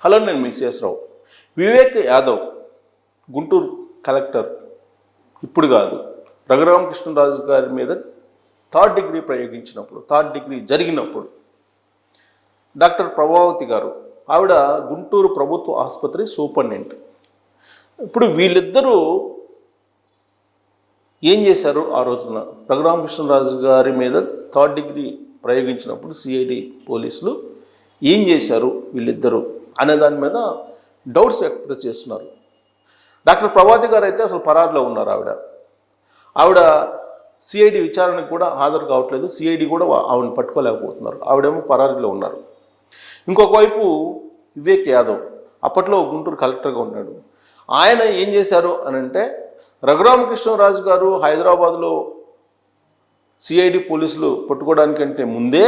Hello, నేను మిసిఎస్ రావు. Vivek Yadav Guntur collector ఇప్పుడు కాదు, రఘురామకృష్ణరాజు గారి మీద థర్డ్ డిగ్రీ ప్రయోగించినప్పుడు, థర్డ్ డిగ్రీ జరిగినప్పుడు డాక్టర్ ప్రభావతి గారు, ఆవిడ గుంటూరు ప్రభుత్వ ఆసుపత్రి సూపరింటెండెంట్. ఇప్పుడు వీళ్ళిద్దరూ ఏం చేశారు? ఆ రోజున రఘురామకృష్ణరాజు గారి మీద థర్డ్ డిగ్రీ ప్రయోగించినప్పుడు సిఐడి పోలీసులు ఏం చేశారు వీళ్ళిద్దరూ అనే దాని మీద డౌట్స్ ఎక్స్ప్రెస్ చేస్తున్నారు. డాక్టర్ ప్రభావతి గారు అయితే అసలు పరారులో ఉన్నారు. ఆవిడ సిఐడి విచారణకు కూడా హాజరు కావట్లేదు. సిఐడి కూడా ఆవిడని పట్టుకోలేకపోతున్నారు. ఆవిడేమో పరారీలో ఉన్నారు. ఇంకొక వైపు వివేక్ యాదవ్ అప్పట్లో గుంటూరు కలెక్టర్గా ఉన్నాడు. ఆయన ఏం చేశారు అని అంటే, రఘురామకృష్ణరాజు గారు హైదరాబాద్లో సిఐడి పోలీసులు పట్టుకోవడానికంటే ముందే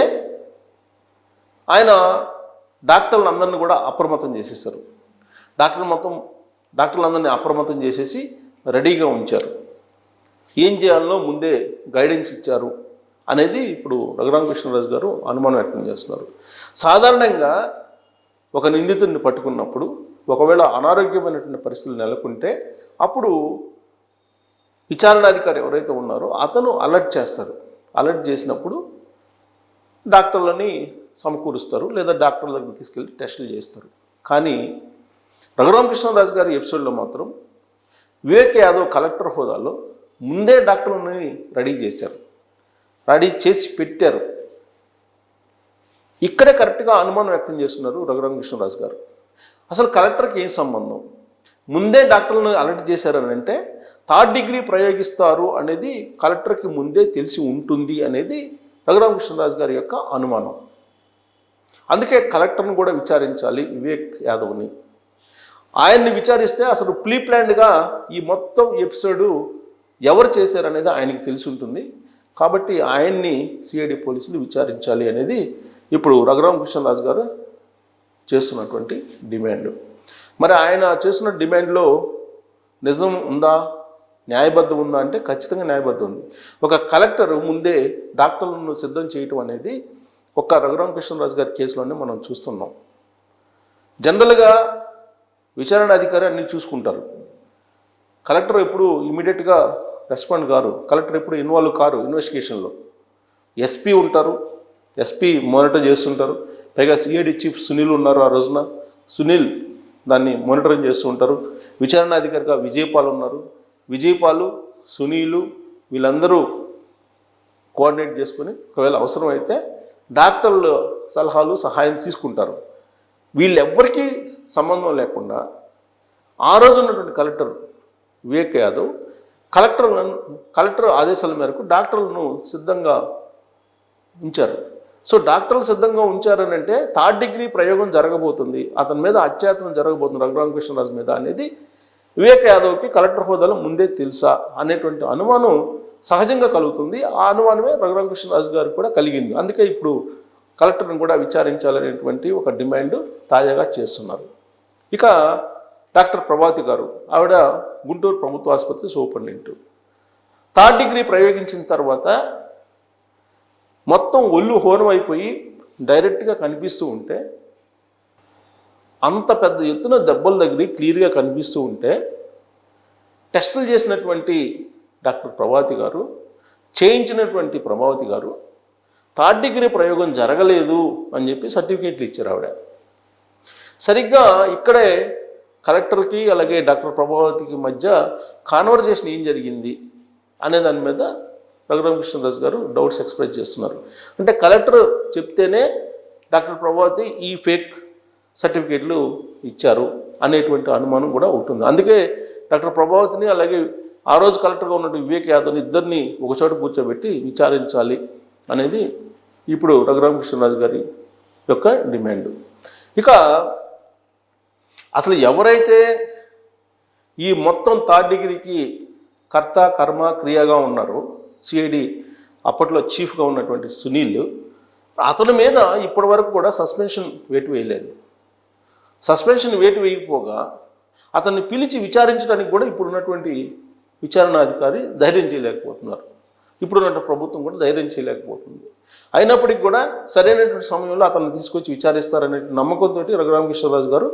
ఆయన డాక్టర్లందరినీ కూడా అప్రమత్తం చేసేసారు. డాక్టర్లందరినీ అప్రమత్తం చేసేసి రెడీగా ఉంచారు. ఏం చేయాలనో ముందే గైడెన్స్ ఇచ్చారు అనేది ఇప్పుడు రఘురామకృష్ణరాజు గారు అనుమానం వ్యక్తం చేస్తున్నారు. సాధారణంగా ఒక నిందితుడిని పట్టుకున్నప్పుడు ఒకవేళ అనారోగ్యమైనటువంటి పరిస్థితులు నెలకొంటే అప్పుడు విచారణాధికారి ఎవరైతే ఉన్నారో అతను అలర్ట్ చేస్తారు. అలర్ట్ చేసినప్పుడు డాక్టర్లని సమకూరుస్తారు, లేదా డాక్టర్ల దగ్గర తీసుకెళ్ళి టెస్టులు చేస్తారు. కానీ రఘురామకృష్ణరాజు గారి ఎపిసోడ్లో మాత్రం వివేక్ యాదవ్ కలెక్టర్ హోదాలో ముందే డాక్టర్లని రెడీ చేశారు, రెడీ చేసి పెట్టారు. ఇక్కడే కరెక్ట్గా అనుమానం వ్యక్తం చేస్తున్నారు రఘురామకృష్ణరాజు గారు. అసలు కలెక్టర్కి ఏం సంబంధం? ముందే డాక్టర్లను అలర్ట్ చేశారని అంటే థర్డ్ డిగ్రీ ప్రయోగిస్తారు అనేది కలెక్టర్కి ముందే తెలిసి ఉంటుంది అనేది రఘురామకృష్ణరాజు గారి యొక్క అనుమానం. అందుకే కలెక్టర్ను కూడా విచారించాలి వివేక్ యాదవ్ని. ఆయన్ని విచారిస్తే అసలు ప్రీ ప్లాన్డ్గా ఈ మొత్తం ఎపిసోడు ఎవరు చేశారనేది ఆయనకి తెలిసి ఉంటుంది. కాబట్టి ఆయన్ని సిఐడి పోలీసులు విచారించాలి అనేది ఇప్పుడు రఘురామకృష్ణరాజు గారు చేస్తున్నటువంటి డిమాండ్. మరి ఆయన చేస్తున్న డిమాండ్లో నిజం ఉందా, న్యాయబద్ధం ఉందా అంటే ఖచ్చితంగా న్యాయబద్ధం ఉంది. ఒక కలెక్టర్ ముందే డాక్టర్లను సిద్ధం చేయటం అనేది ఒక్క రఘురామకృష్ణరాజు గారి కేసులోనే మనం చూస్తున్నాం. జనరల్గా విచారణ అధికారి అన్నీ చూసుకుంటారు. కలెక్టర్ ఎప్పుడు ఇమీడియట్గా రెస్పాండ్ కారు, కలెక్టర్ ఎప్పుడు ఇన్వాల్వ్ కారు ఇన్వెస్టిగేషన్లో. ఎస్పీ ఉంటారు, ఎస్పీ మానిటర్ చేస్తుంటారు. పైగా సిఐడి చీఫ్ సునీల్ ఉన్నారు. ఆ రోజున సునీల్ దాన్ని మానిటరింగ్ చేస్తూ ఉంటారు. విచారణ అధికారిగా విజయపాల్ ఉన్నారు. విజయపాలు, సునీలు వీళ్ళందరూ కోఆర్డినేట్ చేసుకొని ఒకవేళ అవసరమైతే డాక్టర్ల సలహాలు సహాయం తీసుకుంటారు. వీళ్ళెవ్వరికీ సంబంధం లేకుండా ఆ రోజు ఉన్నటువంటి కలెక్టర్ వివేక్ యాదవ్ కలెక్టర్ ఆదేశాల మేరకు డాక్టర్లను సిద్ధంగా ఉంచారు. సో డాక్టర్లు సిద్ధంగా ఉంచారని అంటే థర్డ్ డిగ్రీ ప్రయోగం జరగబోతుంది, అతని మీద అత్యాచారం జరగబోతుంది రఘురామకృష్ణరాజు మీద అనేది వివేక్ యాదవ్కి కలెక్టర్ హోదాలో ముందే తెలుసా అనేటువంటి అనుమానం సహజంగా కలుగుతుంది. ఆ అనుమానమే రఘురామకృష్ణరాజు గారికి కూడా కలిగింది. అందుకే ఇప్పుడు కలెక్టర్ని కూడా విచారించాలనేటువంటి ఒక డిమాండ్ తాజాగా చేస్తున్నారు. ఇక డాక్టర్ ప్రభావతి గారు, ఆవిడ గుంటూరు ప్రభుత్వ ఆసుపత్రి సూపరింటెండెంట్. థర్డ్ డిగ్రీ ప్రయోగించిన తర్వాత మొత్తం ఒళ్ళు హోనం అయిపోయి డైరెక్ట్గా కనిపిస్తూ ఉంటే, అంత పెద్ద ఎత్తున దెబ్బల దగ్గర క్లియర్గా కనిపిస్తూ ఉంటే టెస్టులు చేసినటువంటి డాక్టర్ ప్రభావతి గారు, చేయించినటువంటి ప్రభావతి గారు థర్డ్ డిగ్రీ ప్రయోగం జరగలేదు అని చెప్పి సర్టిఫికేట్లు ఇచ్చారు ఆవిడ. సరిగ్గా ఇక్కడే కలెక్టర్కి అలాగే డాక్టర్ ప్రభావతికి మధ్య కాన్వర్జేషన్ ఏం జరిగింది అనే దాని మీద రఘురామకృష్ణరాజు గారు డౌట్స్ ఎక్స్ప్రెస్ చేస్తున్నారు. అంటే కలెక్టర్ చెప్తేనే డాక్టర్ ప్రభావతి ఈ ఫేక్ సర్టిఫికేట్లు ఇచ్చారు అనేటువంటి అనుమానం కూడా ఉంటుంది. అందుకే డాక్టర్ ప్రభావతిని అలాగే ఆ రోజు కలెక్టర్గా ఉన్నటువంటి వివేక్ యాదవ్ని ఇద్దరిని ఒకచోట కూర్చోబెట్టి విచారించాలి అనేది ఇప్పుడు రఘురామకృష్ణరాజు గారి యొక్క డిమాండ్. ఇక అసలు ఎవరైతే ఈ మొత్తం థర్డ్ డిగ్రీకి కర్త కర్మ క్రియగా ఉన్నారో, సిఐడి అప్పట్లో చీఫ్గా ఉన్నటువంటి సునీల్, అతని మీద ఇప్పటి వరకు కూడా సస్పెన్షన్ వేటు వేయలేదు. సస్పెన్షన్ వేటు వేయకపోగా అతన్ని పిలిచి విచారించడానికి కూడా ఇప్పుడున్నటువంటి విచారణాధికారి ధైర్యం చేయలేకపోతున్నారు. ఇప్పుడున్న ప్రభుత్వం కూడా ధైర్యం చేయలేకపోతుంది. అయినప్పటికీ కూడా సరైనటువంటి సమయంలో అతన్ని తీసుకొచ్చి విచారిస్తారనే నమ్మకంతో రఘురామకృష్ణరాజు గారు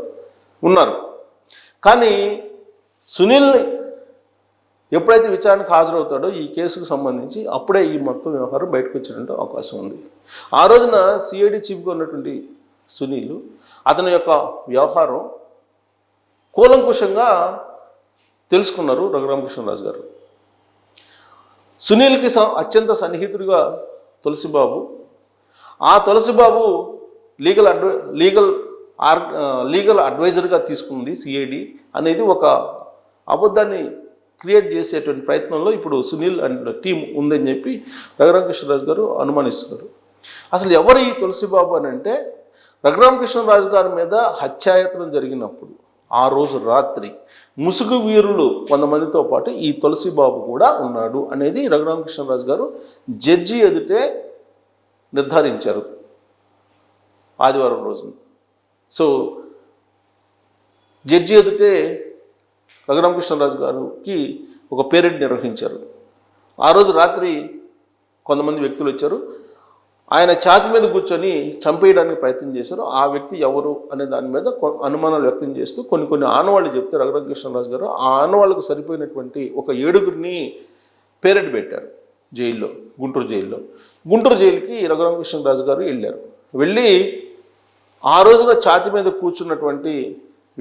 ఉన్నారు. కానీ సునీల్ ఎప్పుడైతే విచారణకు హాజరవుతాడో ఈ కేసుకు సంబంధించి అప్పుడే ఈ మొత్తం వ్యవహారం బయటకు వచ్చేటువంటి అవకాశం ఉంది. ఆ రోజున సిఐడి చీఫ్గా ఉన్నటువంటి సునీల్ అతని యొక్క వ్యవహారం కూలంకుషంగా తెలుసుకున్నారు రఘురామకృష్ణరాజు గారు. సునీల్కి అత్యంత సన్నిహితుడిగా తులసిబాబు, ఆ తులసిబాబు లీగల్ అడ్వైజర్గా తీసుకుంది సిఐడి అనేది ఒక అబద్ధాన్ని క్రియేట్ చేసేటువంటి ప్రయత్నంలో ఇప్పుడు సునీల్ అండ్ టీం ఉందని చెప్పి రఘురామకృష్ణరాజు గారు అనుమానిస్తున్నారు. అసలు ఎవరు ఈ తులసిబాబు అని అంటే, రఘురామకృష్ణరాజు గారి మీద హత్యాయత్నం జరిగినప్పుడు ఆ రోజు రాత్రి ముసుగు వీరులు కొంతమందితో పాటు ఈ తులసిబాబు కూడా ఉన్నాడు అనేది రఘురామకృష్ణరాజు గారు జడ్జి ఎదుటే నిర్ధారించారు ఆదివారం రోజున. సో జడ్జి ఎదుటే రఘురామకృష్ణరాజు గారికి ఒక పేరెడ్ నిర్వహించారు. ఆ రోజు రాత్రి కొంతమంది వ్యక్తులు వచ్చారు, ఆయన ఛాతీ మీద కూర్చొని చంపేయడానికి ప్రయత్నం చేశారు. ఆ వ్యక్తి ఎవరు అనే దాని మీద అనుమానాలు వ్యక్తం చేస్తూ కొన్ని ఆనవాళ్ళు చెప్తే రఘురామకృష్ణరాజు గారు ఆ ఆనవాళ్ళకు సరిపోయినటువంటి ఒక 7గురిని పేరెడ్ పెట్టారు జైల్లో, గుంటూరు జైల్లో. గుంటూరు జైలుకి రఘురామకృష్ణరాజు గారు వెళ్ళారు. వెళ్ళి ఆ రోజున ఛాతీ మీద కూర్చున్నటువంటి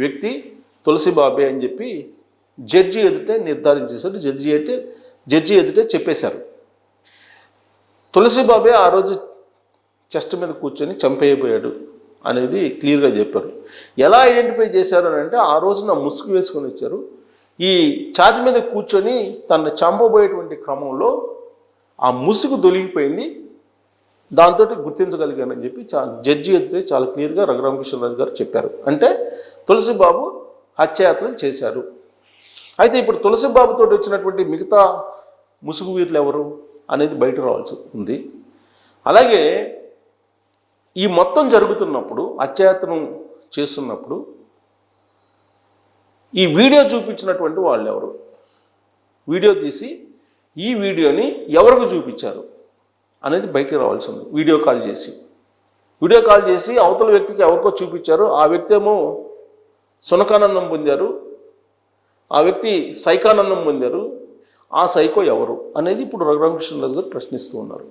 వ్యక్తి తులసిబాబే అని చెప్పి జడ్జి ఎదుటే నిర్ధారించేశారు. జడ్జి ఎదుటే చెప్పేశారు. తులసిబాబే ఆ రోజు చెస్ట్ మీద కూర్చొని చంపేయబోయాడు అనేది క్లియర్గా చెప్పారు. ఎలా ఐడెంటిఫై చేశారు అని అంటే, ఆ రోజున ముసుగు వేసుకొని వచ్చారు. ఈ ఛాతీ మీద కూర్చొని తనను చంపబోయేటువంటి క్రమంలో ఆ ముసుగు దొలిగిపోయింది, దాంతో గుర్తించగలిగానని చెప్పి జడ్జి ఎదుటే చాలా క్లియర్గా రఘురామకృష్ణరాజు గారు చెప్పారు. అంటే తులసిబాబు హత్యాయత్నం చేశారు. అయితే ఇప్పుడు తులసిబాబుతో వచ్చినటువంటి మిగతా ముసుగు వీరులు ఎవరు అనేది బయట రావాల్సి ఉంది. అలాగే ఈ మొత్తం జరుగుతున్నప్పుడు, హత్యాయత్నం చేస్తున్నప్పుడు ఈ వీడియో చూపించినటువంటి వాళ్ళు ఎవరు, వీడియో తీసి ఈ వీడియోని ఎవరికి చూపించారు అనేది బయటకు రావాల్సి ఉంది. వీడియో కాల్ చేసి అవతల వ్యక్తికి ఎవరికో చూపించారు. ఆ వ్యక్తి ఏమో సునకానందం పొందారు, ఆ వ్యక్తి సైకానందం పొందారు. ఆ సైకో ఎవరు అనేది ఇప్పుడు రఘురామకృష్ణరాజు గారు ప్రశ్నిస్తూ ఉన్నారు.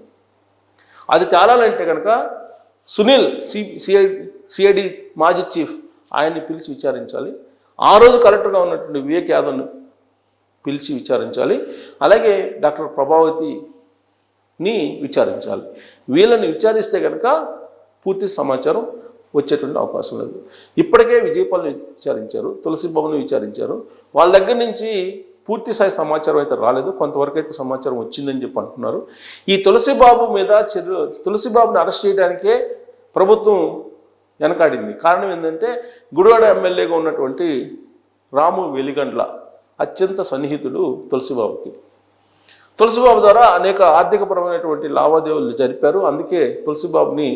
అది తేలాలంటే కనుక సునీల్ సిఐడి మాజీ చీఫ్ ఆయన్ని పిలిచి విచారించాలి. ఆ రోజు కలెక్టర్గా ఉన్నటువంటి వివేక్ యాదవ్ను పిలిచి విచారించాలి. అలాగే డాక్టర్ ప్రభావతిని విచారించాలి. వీళ్ళని విచారిస్తే కనుక పూర్తి సమాచారం వచ్చేటువంటి అవకాశం లేదు. ఇప్పటికే విజయపాల్ని విచారించారు, తులసిబాబుని విచారించారు. వాళ్ళ దగ్గర నుంచి పూర్తి స్థాయి సమాచారం అయితే రాలేదు, కొంతవరకు అయితే సమాచారం వచ్చిందని చెప్పి అంటున్నారు. ఈ తులసిబాబు మీద తులసిబాబుని అరెస్ట్ చేయడానికే ప్రభుత్వం వెనకాడింది. కారణం ఏంటంటే, గుడివాడ ఎమ్మెల్యేగా ఉన్నటువంటి రాము వెలిగండ్ల అత్యంత సన్నిహితుడు తులసిబాబుకి. తులసిబాబు ద్వారా అనేక ఆర్థికపరమైనటువంటి లావాదేవీలు జరిపారు. అందుకే తులసిబాబుని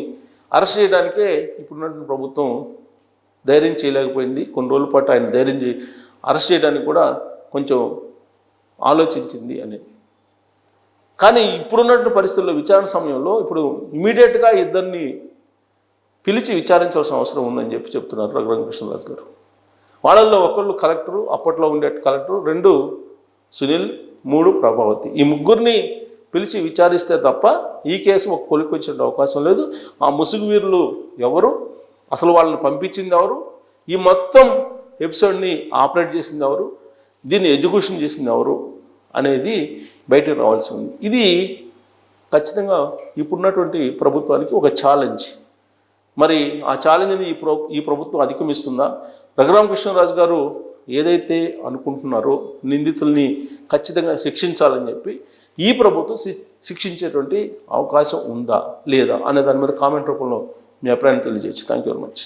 అరెస్ట్ చేయడానికే ఇప్పుడున్నటువంటి ప్రభుత్వం ధైర్యం చేయలేకపోయింది. కొన్ని రోజుల పాటు ఆయన అరెస్ట్ చేయడానికి కూడా కొంచెం ఆలోచించింది అని. కానీ ఇప్పుడున్నటువంటి పరిస్థితుల్లో విచారణ సమయంలో ఇప్పుడు ఇమీడియట్గా ఇద్దరిని పిలిచి విచారించాల్సిన అవసరం ఉందని చెప్పి చెప్తున్నారు రఘురామకృష్ణరాజు గారు. వాళ్ళల్లో ఒకళ్ళు కలెక్టరు, అప్పట్లో ఉండే కలెక్టరు, 2 సునీల్, 3 ప్రభావతి. ఈ ముగ్గురిని పిలిచి విచారిస్తే తప్ప ఈ కేసు ఒక కొలికి వచ్చే అవకాశం లేదు. ఆ ముసుగు వీరులు ఎవరు, అసలు వాళ్ళని పంపించింది ఎవరు, ఈ మొత్తం ఎపిసోడ్ని ఆపరేట్ చేసింది ఎవరు, దీన్ని ఎగ్జిక్యూషన్ చేసింది ఎవరు అనేది బయటకు రావాల్సి ఉంది. ఇది ఖచ్చితంగా ఇప్పుడున్నటువంటి ప్రభుత్వానికి ఒక ఛాలెంజ్. మరి ఆ ఛాలెంజ్ని ఈ ప్రభుత్వం అధిగమిస్తుందా? రఘురామకృష్ణరాజు గారు ఏదైతే అనుకుంటున్నారో నిందితుల్ని ఖచ్చితంగా శిక్షించాలని చెప్పి ఈ ప్రభుత్వం శిక్షించేటువంటి అవకాశం ఉందా లేదా అనే దాని మీద కామెంట్ రూపంలో మీ అభిప్రాయాన్ని తెలియజేయచ్చు. Thank you very much.